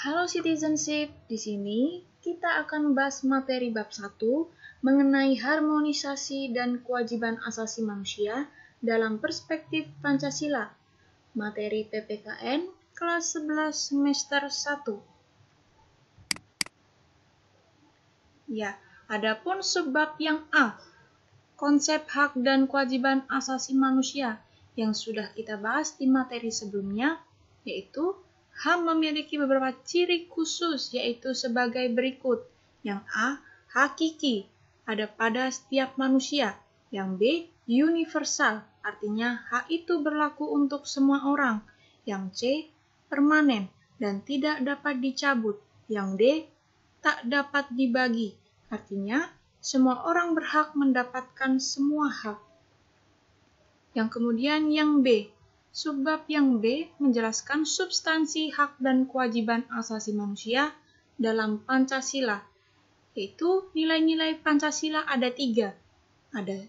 Halo Citizenship, di sini kita akan bahas materi bab 1 mengenai harmonisasi dan kewajiban asasi manusia dalam perspektif Pancasila. Materi PPKN kelas 11 semester 1. Ya, adapun subbab yang A, konsep hak dan kewajiban asasi manusia yang sudah kita bahas di materi sebelumnya, yaitu HAM memiliki beberapa ciri khusus, yaitu sebagai berikut. Yang A, hakiki, ada pada setiap manusia. Yang B, universal, artinya hak itu berlaku untuk semua orang. Yang C, permanen dan tidak dapat dicabut. Yang D, tak dapat dibagi, artinya semua orang berhak mendapatkan semua hak. Yang kemudian yang B, subbab yang B menjelaskan substansi hak dan kewajiban asasi manusia dalam Pancasila, yaitu nilai-nilai Pancasila ada 3, ada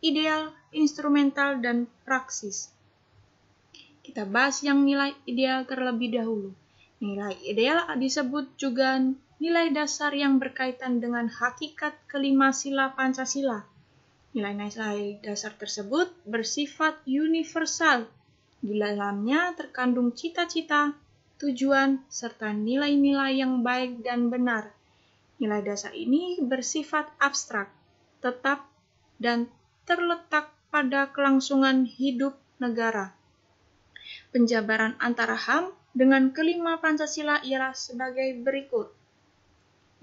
ideal, instrumental, dan praksis. Kita bahas yang nilai ideal terlebih dahulu. Nilai ideal disebut juga nilai dasar yang berkaitan dengan hakikat kelima sila Pancasila. Nilai-nilai dasar tersebut bersifat universal. Di dalamnya terkandung cita-cita, tujuan, serta nilai-nilai yang baik dan benar. Nilai dasar ini bersifat abstrak, tetap, dan terletak pada kelangsungan hidup negara. Penjabaran antara HAM dengan kelima Pancasila ialah sebagai berikut.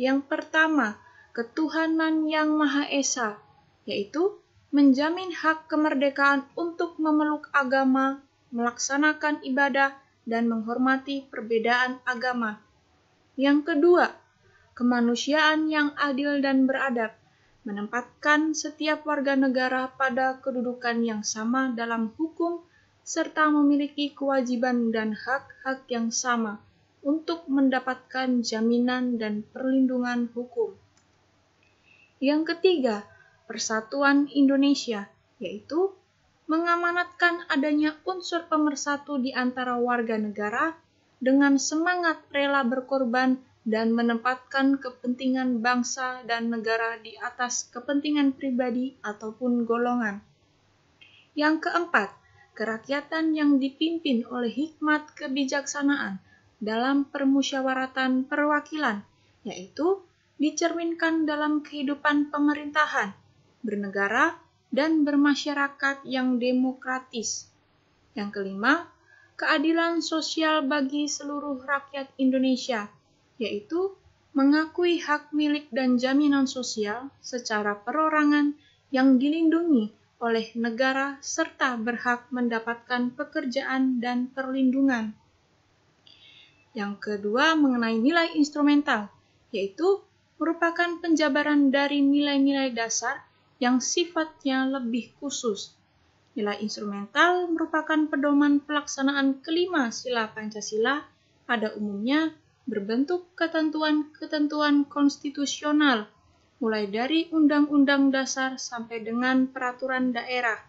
Yang pertama, ketuhanan yang Maha Esa, yaitu menjamin hak kemerdekaan untuk memeluk agama, melaksanakan ibadah, dan menghormati perbedaan agama. Yang kedua, kemanusiaan yang adil dan beradab, menempatkan setiap warga negara pada kedudukan yang sama dalam hukum, serta memiliki kewajiban dan hak-hak yang sama untuk mendapatkan jaminan dan perlindungan hukum. Yang ketiga, Persatuan Indonesia, yaitu mengamanatkan adanya unsur pemersatu di antara warga negara dengan semangat rela berkorban dan menempatkan kepentingan bangsa dan negara di atas kepentingan pribadi ataupun golongan. Yang keempat, kerakyatan yang dipimpin oleh hikmat kebijaksanaan dalam permusyawaratan perwakilan, yaitu dicerminkan dalam kehidupan pemerintahan, bernegara, dan bermasyarakat yang demokratis. Yang kelima, keadilan sosial bagi seluruh rakyat Indonesia, yaitu mengakui hak milik dan jaminan sosial secara perorangan yang dilindungi oleh negara serta berhak mendapatkan pekerjaan dan perlindungan. Yang kedua, mengenai nilai instrumental, yaitu merupakan penjabaran dari nilai-nilai dasar yang sifatnya lebih khusus. Nilai instrumental merupakan pedoman pelaksanaan kelima sila Pancasila pada umumnya berbentuk ketentuan-ketentuan konstitusional, mulai dari Undang-Undang Dasar sampai dengan peraturan daerah.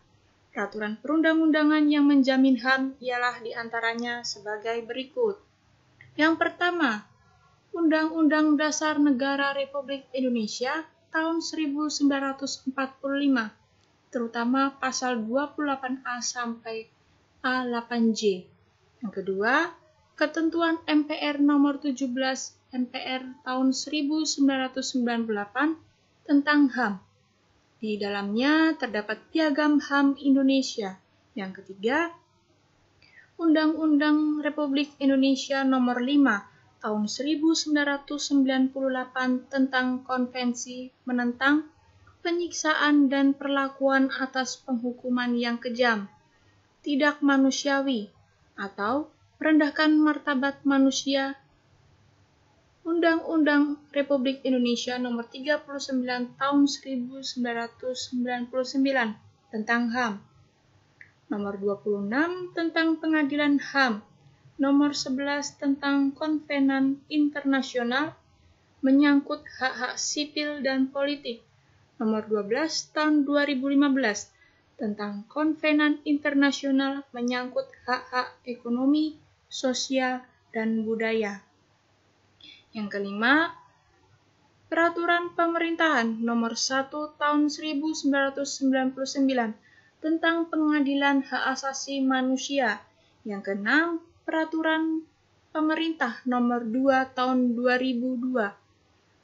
Peraturan perundang-undangan yang menjamin HAM ialah diantaranya sebagai berikut. Yang pertama, Undang-Undang Dasar Negara Republik Indonesia tahun 1945, terutama pasal 28A sampai A8J. Yang kedua, Ketentuan MPR nomor 17 MPR tahun 1998 tentang HAM. Di dalamnya terdapat Piagam HAM Indonesia. Yang ketiga, Undang-Undang Republik Indonesia nomor 5 tahun 1998 tentang Konvensi menentang penyiksaan dan perlakuan atas penghukuman yang kejam, tidak manusiawi, atau merendahkan martabat manusia. Undang-Undang Republik Indonesia nomor 39 tahun 1999 tentang HAM. Nomor 26 tentang Pengadilan HAM. Nomor 11 tentang Konvenan Internasional menyangkut hak-hak sipil dan politik. Nomor 12 tahun 2015 tentang Konvenan Internasional menyangkut hak-hak ekonomi, sosial, dan budaya. Yang kelima, Peraturan Pemerintahan Nomor 1 Tahun 1999 tentang Pengadilan Hak Asasi Manusia. Yang keenam, Peraturan Pemerintah Nomor 2 Tahun 2002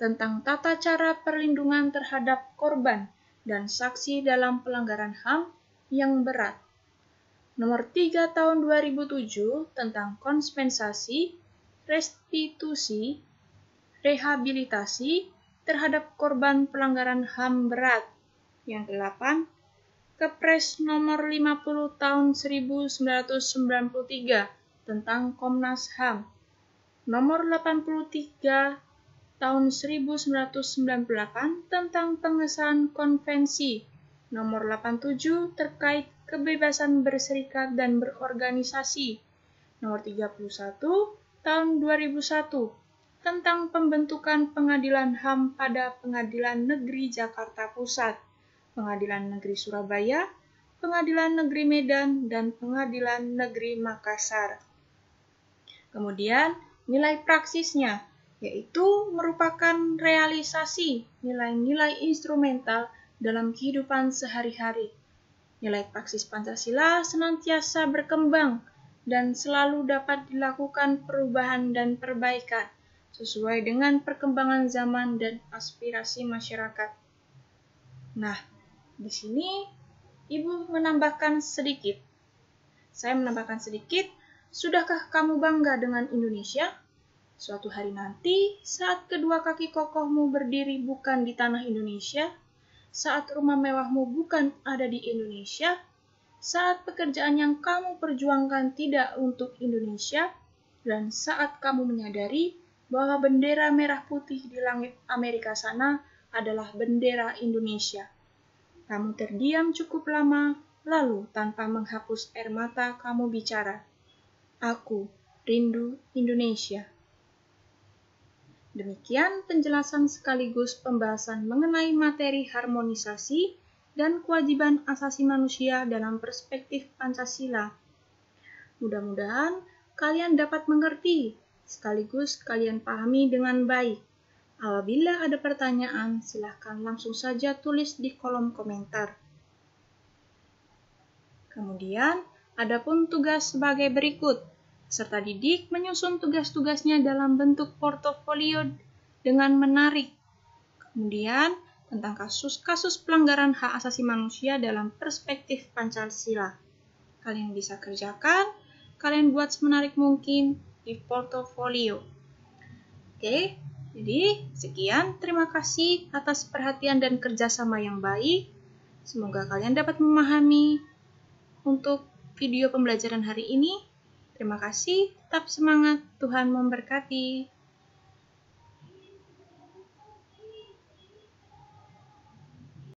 tentang tata cara perlindungan terhadap korban dan saksi dalam pelanggaran HAM yang berat. Nomor 3 Tahun 2007 tentang kompensasi, restitusi, rehabilitasi terhadap korban pelanggaran HAM berat. Yang ke-8, Kepres Nomor 50 Tahun 1993 tentang Komnas HAM. Nomor 83 Tahun 1998 tentang pengesahan konvensi. Nomor 87 terkait kebebasan berserikat dan berorganisasi. Nomor 31 Tahun 2001 tentang pembentukan Pengadilan HAM pada Pengadilan Negeri Jakarta Pusat, Pengadilan Negeri Surabaya, Pengadilan Negeri Medan, dan Pengadilan Negeri Makassar. Kemudian, nilai praksisnya, yaitu merupakan realisasi nilai-nilai instrumental dalam kehidupan sehari-hari. Nilai praksis Pancasila senantiasa berkembang dan selalu dapat dilakukan perubahan dan perbaikan sesuai dengan perkembangan zaman dan aspirasi masyarakat. Nah, di sini Ibu menambahkan sedikit. Saya menambahkan sedikit, sudahkah kamu bangga dengan Indonesia? Suatu hari nanti, saat kedua kaki kokohmu berdiri bukan di tanah Indonesia, saat rumah mewahmu bukan ada di Indonesia, saat pekerjaan yang kamu perjuangkan tidak untuk Indonesia, dan saat kamu menyadari bahwa bendera merah putih di langit Amerika sana adalah bendera Indonesia. Kamu terdiam cukup lama, lalu tanpa menghapus air mata kamu bicara, "Aku rindu Indonesia." Demikian penjelasan sekaligus pembahasan mengenai materi harmonisasi dan kewajiban asasi manusia dalam perspektif Pancasila. Mudah-mudahan kalian dapat mengerti sekaligus kalian pahami dengan baik. Apabila ada pertanyaan, silakan langsung saja tulis di kolom komentar. Kemudian, adapun tugas sebagai berikut. Peserta didik menyusun tugas-tugasnya dalam bentuk portofolio dengan menarik. Kemudian, tentang kasus-kasus pelanggaran hak asasi manusia dalam perspektif Pancasila. Kalian bisa kerjakan, kalian buat semenarik mungkin di portofolio. Oke, jadi sekian. Terima kasih atas perhatian dan kerjasama yang baik. Semoga kalian dapat memahami untuk video pembelajaran hari ini. Terima kasih, tetap semangat, Tuhan memberkati.